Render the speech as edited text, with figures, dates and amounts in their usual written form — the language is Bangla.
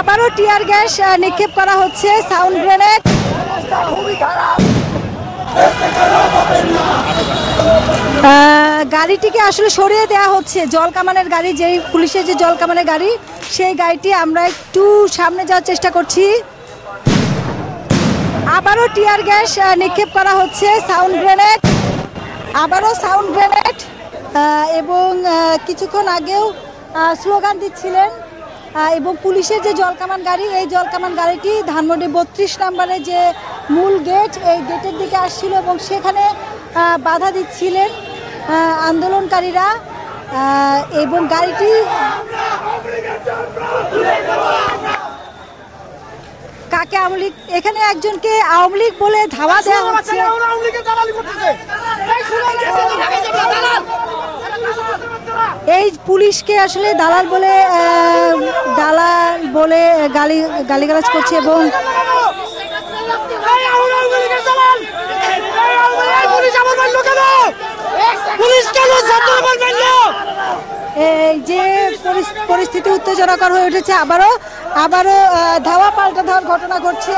আবারও টিয়ার গ্যাস নিক্ষেপ করা হচ্ছে, সাউন্ড গ্রেনেড। গাড়িটিকে আসলে সরিয়ে দেওয়া হচ্ছে, জল কামানের গাড়ি, যেই পুলিশের যে জল কামানের গাড়ি, সেই গাড়িটি আমরা একটু সামনে যাওয়ার চেষ্টা করছি। আবারও টিয়ার গ্যাস নিক্ষেপ করা হচ্ছে, সাউন্ড গ্রেনেড, আবারও সাউন্ড গ্রেনেড। এবং কিছুক্ষণ আগেও স্লোগান দিচ্ছিলেন। এবং পুলিশের যে জলকামান গাড়ি, এই জলকামান গাড়িটি ধানমন্ডি 32 নম্বরে যে মূল গেট, এই গেটের দিকে আসছিল এবং সেখানে বাধা দিচ্ছিলেন আন্দোলনকারীরা। এবং গাড়িটি কাকে আওয়ামী লীগ, এখানে একজনকে আওয়ামী লীগ বলে ধাওয়া দেওয়া হচ্ছে। এই পুলিশকে আসলে দালাল বলে গালিগালাজ করছে এবং এই যে পরিস্থিতি উত্তেজনাকর হয়ে উঠেছে, আবারও ধাওয়া পাল্টা ধাওয়ার ঘটনা ঘটছে।